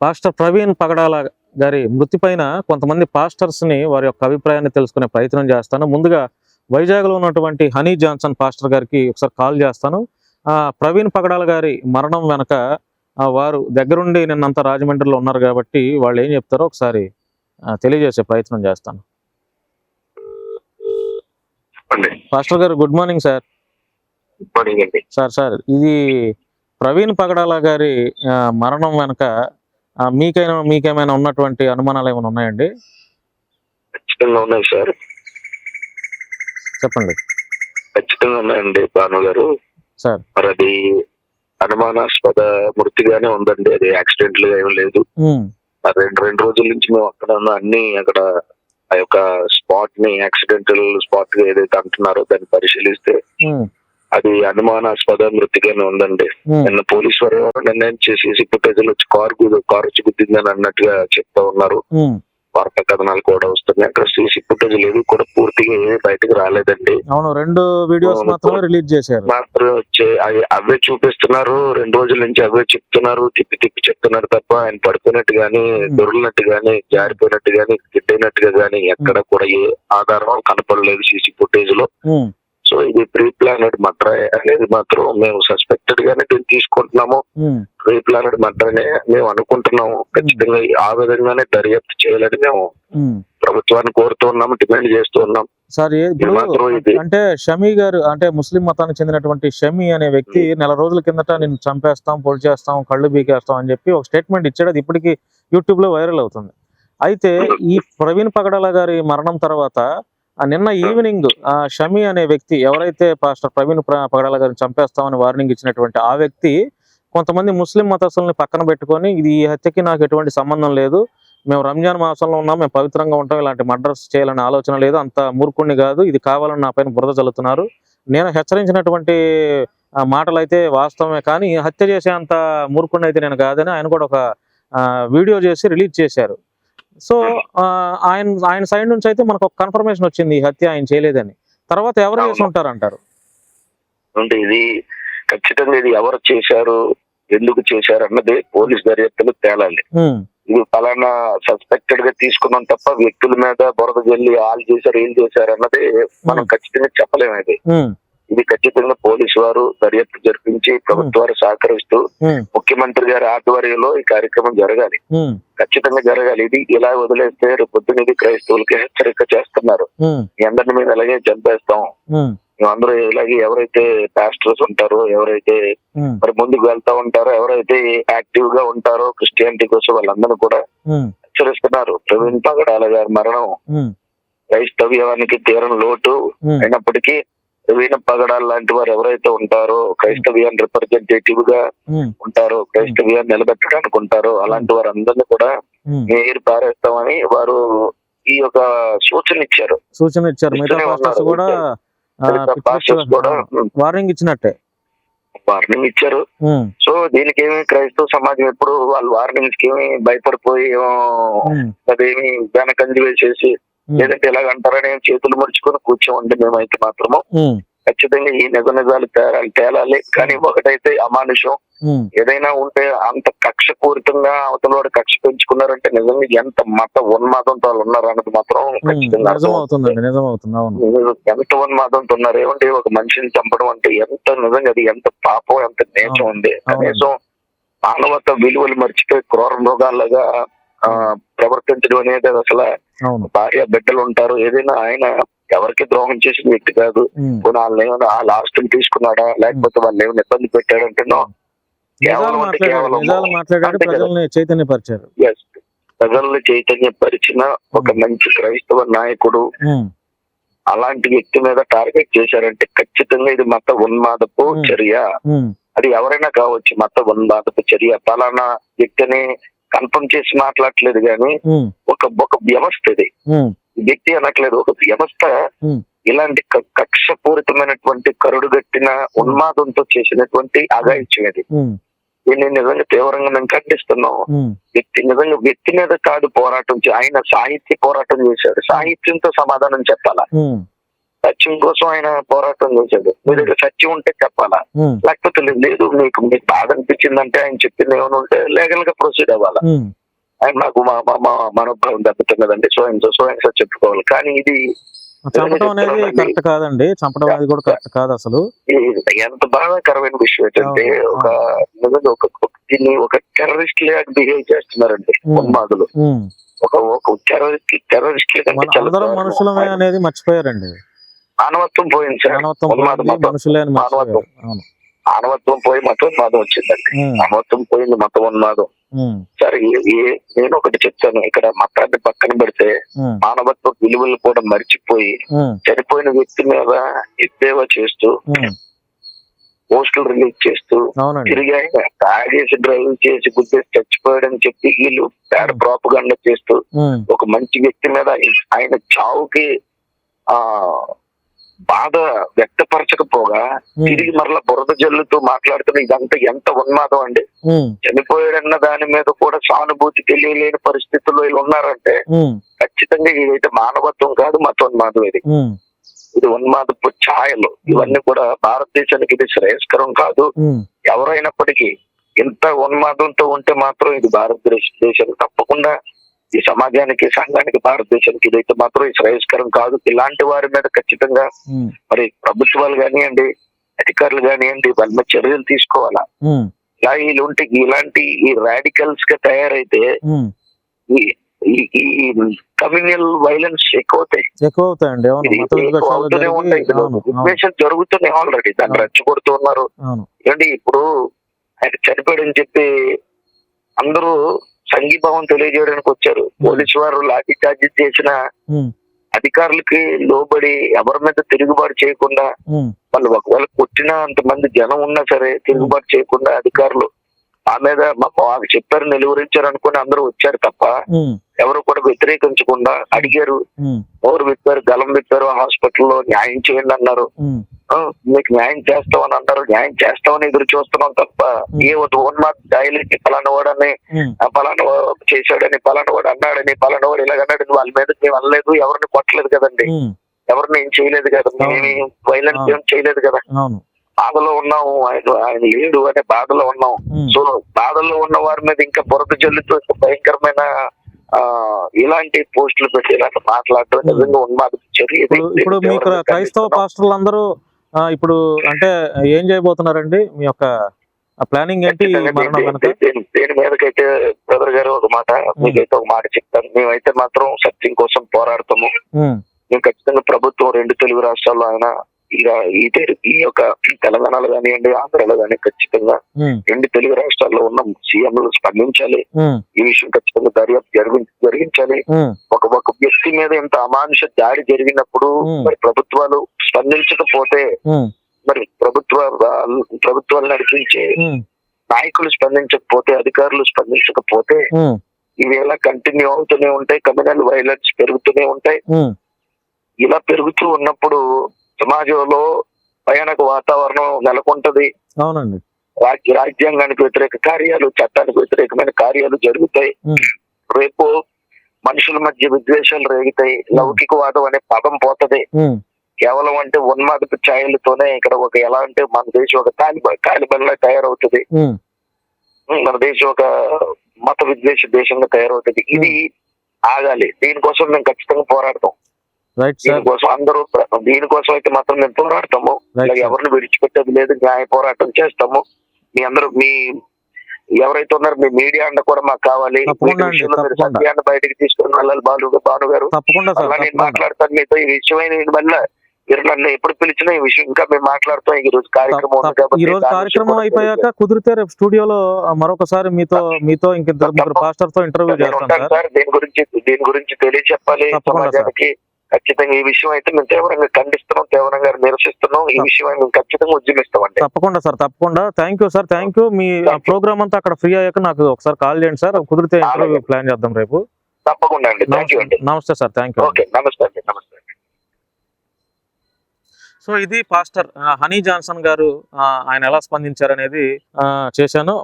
Pastor Praveen పగడాల గారి మృతి పైన కొంతమంది పాస్టర్స్ని వారి యొక్క అభిప్రాయాన్ని తెలుసుకునే ప్రయత్నం చేస్తాను. ముందుగా వైజాగ్లో ఉన్నటువంటి హనీ జాన్సన్ పాస్టర్ గారికి ఒకసారి కాల్ చేస్తాను. ప్రవీణ్ పగడాల గారి మరణం వెనక వారు దగ్గరుండి నిన్నంతా రాజమండ్రిలో ఉన్నారు కాబట్టి వాళ్ళు ఏం చెప్తారో ఒకసారి తెలియజేసే ప్రయత్నం చేస్తాను. పాస్టర్ గారు గుడ్ మార్నింగ్ సార్. సార్ ఇది ప్రవీణ్ పగడాల గారి మరణం వెనక మీకేమైనా ఉన్నటువంటి అనుమానాలు ఏమైనా ఉన్నాయండి? ఖచ్చితంగా ఉన్నాయి సార్. చెప్పండి. ఖచ్చితంగా ఉన్నాయండి భాను గారు. సార్ మరి అది అనుమానాస్పద మృతిగానే ఉందండి. అది యాక్సిడెంట్ గా ఏం లేదు. రెండు రోజుల నుంచి మేము అక్కడ అక్కడ ఆ యొక్క స్పాట్ ని యాక్సిడెంటల్ స్పాట్ గా ఏదైతే అంటున్నారో దాన్ని పరిశీలిస్తే అది అనుమానాస్పద మృతిగానే ఉందండి. నిన్న పోలీసు వారు నిర్ణయం చేసి ఫుటేజ్లు వచ్చి కారు వచ్చి గుద్దిందని అన్నట్టుగా చెప్తా ఉన్నారు. వార్తా కథనాలు కూడా వస్తున్నాయి. అక్కడ సీసీ ఫుటేజ్ లేదు కూడా పూర్తిగా ఏమీ బయటకు రాలేదండి. అవును, 2 వీడియోస్ మాత్రమే రిలీజ్ చేశారు. అవే చూపిస్తున్నారు. 2 రోజుల నుంచి అవే చెప్తున్నారు. తిప్పి చెప్తున్నారు తప్ప ఆయన పడిపోయినట్టు గానీ, దొరికినట్టు గానీ, జారిపోయినట్టు గానీ, గిడ్డైనట్టుగా గానీ ఎక్కడ కూడా ఏ ఆధారం కనపడలేదు సీసీ ఫుటేజ్ లో. సో ఇది ప్రీ ప్లానెడ్ మర్డర్ అనేది మాత్రం మేము సస్పెక్టెడ్ గానే దీన్ని తీసుకుంటున్నాము. ప్రీ ప్లానెడ్ మర్డర్ అనే మేము అనుకుంటున్నాము. ఖచ్చితంగా ఆ విధంగానే దర్యాప్తు చేయాలని మేము ప్రభుత్వాన్ని కోరుతూ ఉన్నాము, డిమాండ్ చేస్తూ ఉన్నాం. సార్ అంటే షమీ గారు, అంటే ముస్లిం మతానికి చెందినటువంటి షమీ అనే వ్యక్తి నెల రోజుల కిందట నేను చంపేస్తాం, పొడి చేస్తాం, కళ్ళు బీకేస్తాం అని చెప్పి ఒక స్టేట్మెంట్ ఇచ్చాడు. అది ఇప్పటికీ యూట్యూబ్ లో వైరల్ అవుతుంది. అయితే ఈ ప్రవీణ్ పగడాల గారి మరణం తర్వాత నిన్న ఈవినింగ్ షమీ అనే వ్యక్తి, ఎవరైతే పాస్టర్ ప్రవీణ్ పగడాల గారిని చంపేస్తామని వార్నింగ్ ఇచ్చినటువంటి ఆ వ్యక్తి కొంతమంది ముస్లిం మతస్థుల్ని పక్కన పెట్టుకొని ఇది ఈ హత్యకి నాకు ఎటువంటి సంబంధం లేదు, మేము రంజాన్ మాసంలో ఉన్నాం, మేము పవిత్రంగా ఉంటాం, ఇలాంటి మర్డర్స్ చేయాలనే ఆలోచన లేదు, అంత మూర్ఖుణ్ణి కాదు, ఇది కావాలని నా పైన బురద చల్లుతున్నారు, నేను హెచ్చరించినటువంటి మాటలు అయితే వాస్తవమే కానీ హత్య చేసే అంత మూర్ఖుణ్ణి అయితే నేను కాదని ఆయన కూడా ఒక వీడియో చేసి రిలీజ్ చేశారు. సో ఆయన సైడ్ నుంచి అయితే మనకు ఒక కన్ఫర్మేషన్ వచ్చింది ఈ హత్య ఆయన చేయలేదని. తర్వాత ఎవరు చేసి ఉంటారంటారు? అంటే ఇది ఖచ్చితంగా ఇది ఎవరు చేశారు, ఎందుకు చేశారు అన్నది పోలీస్ దర్యాప్తులు తేలాలి. ఇది ఫలానా సస్పెక్టెడ్ గా తీసుకున్నాం తప్ప వ్యక్తుల మీద బురద జల్లి వాళ్ళు చేశారు ఏం చేశారు అన్నది మనం ఖచ్చితంగా చెప్పలేము. ఇది ఖచ్చితంగా పోలీసు వారు దర్యాప్తు జరిపించి ప్రభుత్వాలు సహకరిస్తూ ముఖ్యమంత్రి గారి ఆధ్వర్యంలో ఈ కార్యక్రమం జరగాలి, ఖచ్చితంగా జరగాలి. ఇది ఇలా వదిలేస్తే పొద్దున ఇది క్రైస్తవులకి హెచ్చరిక చేస్తున్నారు, అందరిని మీద అలాగే చంపేస్తాం, మేమందరూ ఇలాగే ఎవరైతే పాస్టర్స్ ఉంటారో, ఎవరైతే మరి ముందుకు వెళ్తా ఉంటారో, ఎవరైతే యాక్టివ్ గా ఉంటారో క్రిస్టియానిటీ కోసం వాళ్ళందరూ కూడా హెచ్చరిస్తున్నారు. ప్రవీణ్ పగడాల గారి మరణం క్రైస్తవ్యానికి తీరని లోటు అయినప్పటికీ ప్రవీణ్ పగడాల లాంటి వారు ఎవరైతే ఉంటారో, క్రైస్తవ్యాన్ని రిప్రజెంటేటివ్ గా ఉంటారో, క్రైస్తవ్యాన్ని నిలబెట్టడానికి ఉంటారో అలాంటి వారు అందరినీ కూడా ఏరి పారేస్తామని వారు ఈ యొక్క సూచన ఇచ్చారు. వార్నింగ్ ఇచ్చినట్టే వార్నింగ్ ఇచ్చారు. సో దీనికి ఏమి క్రైస్తవ సమాజం ఎప్పుడు వాళ్ళు వార్నింగ్స్ కి ఏమి భయపడిపోయి అదేమి వెనకంజి వేసేసి లేదంటే ఇలాగంటారని చేతులు ముడుచుకొని కూర్చోండి. మేమైతే మాత్రము ఖచ్చితంగా ఈ నిజాలు తేలాలి. కానీ ఒకటైతే అమానుషం ఏదైనా ఉంటే అంత కక్షపూరితంగా అవతల కక్ష పెంచుకున్నారంటే నిజంగా ఎంత మత ఉన్మాదంతో వాళ్ళు ఉన్నారు అన్నది మాత్రం ఖచ్చితంగా ఎంత ఉన్మాదంతో ఉన్నారు. ఏమంటే ఒక మనిషిని చంపడం అంటే ఎంత నిజంగా అది ఎంత పాపం, ఎంత నేచం ఉంది. కనీసం మానవత విలువలు మర్చిపోయి క్రూర మృగాలుగా ప్రవర్తించడం అనేది అసలు భార్య బిడ్డలు ఉంటారు. ఏదైనా ఆయన ఎవరికి ద్రోహం చేసిన వ్యక్తి కాదు. వాళ్ళని ఏమైనా ఆ లాస్ట్ తీసుకున్నాడా లేకపోతే వాళ్ళు ఏమైనా ఇబ్బంది పెట్టాడంటే ప్రజల్ని చైతన్యపరిచిన ఒక మంచి క్రైస్తవ నాయకుడు అలాంటి వ్యక్తి మీద టార్గెట్ చేశారంటే ఖచ్చితంగా ఇది మత ఉన్మాదపు చర్య. అది ఎవరైనా కావచ్చు, మత ఉన్మాదపు చర్య. ఫలానా వ్యక్తిని కన్ఫర్మ్ చేసి మాట్లాడట్లేదు కానీ ఒక వ్యవస్థ, ఇది వ్యక్తి అనట్లేదు, ఒక వ్యవస్థ ఇలాంటి కక్షపూరితమైనటువంటి కరుడుగట్టిన ఉన్మాదంతో చేసినటువంటి అఘాయిత్యం ఇది. దీన్ని నిజంగా తీవ్రంగా మేము ఖండిస్తున్నాం. నిజంగా వ్యక్తి మీద కాదు పోరాటం, ఆయన సాహిత్య పోరాటం చేశాడు. సాహిత్యంతో సమాధానం చెప్పాలా, సత్యం కోసం ఆయన పోరాటం చేశాడు. మీ దగ్గర సత్యం ఉంటే చెప్పాలా, లేకపోతే లేదు మీకు మీకు బాధ అనిపించిందంటే ఆయన చెప్పింది ఏమైనా ఉంటే లీగల్ గా ప్రొసీడ్ అవ్వాలా. ఆయన నాకు మా మా మనోభావం దెబ్బతిన్నదండి సో అండ్ సో చెప్పుకోవాలి. కానీ ఇది చంపడం అనేది కరెక్ట్ కాదండి, చంపడం అనేది కూడా కరెక్ట్ కాదు అసలు. ఎంత బాధాకరమైన విషయం ఏంటంటే దీన్ని ఒక టెర్రరిస్ట్ లాగా బిహేవ్ చేస్తున్నారండి ఉన్మాదులు. ఒక టెర్రరిస్ట్ అందరం మనుషులమే అనేది మర్చిపోయారండి. మానవత్వం పోయింది సార్, మానవత్వం పోయి మతోన్మాదం వచ్చిందండి. మానవత్వం పోయింది మతోన్మాదం. సరే నేను ఒకటి చెప్తాను, ఇక్కడ మతాన్ని పక్కన పెడితే మానవత్వ విలువలు కూడా మర్చిపోయి చనిపోయిన వ్యక్తి మీద ఎద్దేవా చేస్తూ పోస్టులు రిలీజ్ చేస్తూ తిరిగి ఆయన తాగేసి డ్రైవింగ్ చేసి గుద్దేసి చచ్చిపోయాడని చెప్పి వీళ్ళు పేడ ప్రోపగండా చేస్తూ ఒక మంచి వ్యక్తి మీద ఆయన చావుకి బాధ వ్యక్తపరచకపోగా తిరిగి మరలా బురద జల్లుతూ మాట్లాడుతున్న ఇదంతా ఎంత ఉన్మాదం అండి. చనిపోయాడన్న దాని మీద కూడా సానుభూతి తెలియలేని పరిస్థితుల్లో వీళ్ళు ఉన్నారంటే ఖచ్చితంగా ఇదైతే మానవత్వం కాదు, మతోన్మాదం. ఇది ఉన్మాదపు ఛాయలు. ఇవన్నీ కూడా భారతదేశానికి ఇది శ్రేయస్కరం కాదు. ఎవరైనప్పటికీ ఇంత ఉన్మాదంతో ఉంటే మాత్రం ఇది భారతదేశం తప్పకుండా ఈ సమాజానికి, సంఘానికి, భారతదేశానికి ఇదైతే మాత్రం శ్రేయస్కరం కాదు. ఇలాంటి వారి మీద ఖచ్చితంగా మరి ప్రభుత్వాలు కానివ్వండి, అధికారులు కానివ్వండి, వాళ్ళ మీద చర్యలు తీసుకోవాలా. ఇలా వీళ్ళుంటే ఇలాంటి ఈ రాడికల్స్ గా తయారైతే ఈ కమ్యూనల్ వైలెన్స్ ఎక్కువ అవుతాయండి. విద్వేషాలు జరుగుతున్నాయి ఆల్రెడీ, దాన్ని రెచ్చగొడుతూ ఉన్నారు. ఏంటి ఇప్పుడు ఆయన చనిపోయాడని చెప్పి అందరూ సంఘీభావం తెలియజేయడానికి వచ్చారు. పోలీసు వారు లాఠీ చార్జీ చేసిన అధికారులకి లోబడి ఎవరి మీద తిరుగుబాటు చేయకుండా, వాళ్ళు ఒకవేళ కొట్టిన అంతమంది జనం ఉన్నా సరే తిరుగుబాటు చేయకుండా అధికారులు ఆ మీద మాకు చెప్పారు, నిలువరించారు అనుకుని అందరూ వచ్చారు తప్ప ఎవరు కూడా వ్యతిరేకించకుండా అడిగారు, ఎవరు విప్పారు, గలం విప్పారు, హాస్పిటల్లో న్యాయం చేయండి అన్నారు. మీకు న్యాయం చేస్తామని అన్నారు, న్యాయం చేస్తామని ఎదురు చూస్తున్నాం తప్ప ఏ ఉన్మాద స్థాయిలకి పలానా వాడని, పలానా చేశాడని, పలానా వాడు అన్నాడని, పలానా వాడు ఇలాగన్నాడని వాళ్ళ మీద మేము అనలేదు, ఎవరిని కొట్టలేదు కదండి, ఎవరిని ఏం చేయలేదు కదా, మేము వైలెన్స్ ఏం చేయలేదు కదా. బాధలో ఉన్నాము, ఆయన లేడు అనే బాధలో ఉన్నాం. సో బాధల్లో ఉన్న వారి మీద ఇంకా బురద జల్లుతో భయంకరమైన ఇలాంటి పోస్టులు పెట్టి ఇలాంటి మాట్లాడటం నిజంగా ఉన్మాద చర్య. ఇప్పుడు మీ క్రైస్తవ పాస్టర్లు అందరూ ఇప్పుడు అంటే ఏం చేయబోతున్నారండి? మీ యొక్క ప్లానింగ్ ఏంటి? దేని మీదకైతే బ్రదర్ గారు ఒక మాట, మీకైతే ఒక మాట చెప్తాను. మేమైతే మాత్రం సత్యం కోసం పోరాడతాము. మేము ఖచ్చితంగా ప్రభుత్వం 2 తెలుగు రాష్ట్రాల్లో ఆయన ఈ యొక్క తెలంగాణలో కానివ్వండి, ఆంధ్రాలో కానీ ఖచ్చితంగా 2 తెలుగు రాష్ట్రాల్లో ఉన్న సీఎంలు స్పందించాలి. ఈ విషయం ఖచ్చితంగా దర్యాప్తు జరిగించాలి. ఒక వ్యక్తి మీద ఇంత అమానుష దాడి జరిగినప్పుడు మరి ప్రభుత్వాలు స్పందించకపోతే, మరి ప్రభుత్వాలు నడిపించే నాయకులు స్పందించకపోతే, అధికారులు స్పందించకపోతే ఇవేళ కంటిన్యూ అవుతూనే ఉంటాయి. కమ్యూనల్ వైలెన్స్ పెరుగుతూనే ఉంటాయి. ఇలా పెరుగుతూ ఉన్నప్పుడు సమాజంలో భయానక వాతావరణం నెలకొంటది. అవునండి. రాజ్యాంగానికి వ్యతిరేక కార్యాలు, చట్టానికి వ్యతిరేకమైన కార్యాలు జరుగుతాయి. రేపు మనుషుల మధ్య విద్వేషాలు రేగుతాయి. లౌకికవాదం అనే పదం పోతది. కేవలం అంటే ఉన్మాదపు ఛాయలతోనే ఇక్కడ ఒక ఎలా అంటే మన దేశం ఒక తాలిబాన్ లా తయారవుతుంది. మన దేశం ఒక మత విద్వేష దేశంగా తయారవుతుంది. ఇది ఆగాలి. దీనికోసం మేము ఖచ్చితంగా పోరాడతాం. దీనికోసం అయితే మాత్రం మేము పోరాడతాము. ఎవరిని విడిచిపెట్టేది లేదు, న్యాయ పోరాటం చేస్తాము. మీ అందరూ ఎవరైతే ఉన్నారో మీ మీడియా అండ కూడా మాకు కావాలి. సత్యాన్ని బయటకు తీసుకుని వెళ్ళాలి. భాను గారు నేను మాట్లాడతాను మీతో ఈ విషయమైన వల్ల. మీరు నన్ను ఎప్పుడు పిలిచినా ఈ విషయం ఇంకా మేము మాట్లాడుతాం. ఈ రోజు కార్యక్రమం అయిపోయాక కుదిరితే రేపు స్టూడియోలో మరొకసారి మీతో ఇంకిద్దరు పాస్టర్ తో ఇంటర్వ్యూ చేస్తాను సార్. దీని గురించి తెలియజెప్పాలి సమాజానికి. ఖచ్చితంగా ఈ విషయం అయితే మేము తీవ్రంగా ఖండిస్తున్నాం, తీవ్రంగా నిరసిస్తున్నాం. ఈ విషయం మేము ఖచ్చితంగా ఉద్యమిస్తామండి. తప్పకుండా సార్, తప్పకుండా. Thank you sir, thank you. మీ ప్రోగ్రామ్ అంతా అక్కడ ఫ్రీ అయ్యాక నాకు ఒకసారి కాల్ చేయండి సార్. కుదిరితే ఇంటర్వ్యూ ప్లాన్ చేద్దాం రేపు. తప్పకుండా అండి. థ్యాంక్ యూ అండి. నమస్తే సార్, థ్యాంక్ యూ. ఓకే, నమస్తే అండి. నమస్తే. సో ఇది పాస్టర్ హనీ జాన్సన్ గారు ఆయన ఎలా స్పందించారనేది చేశాను.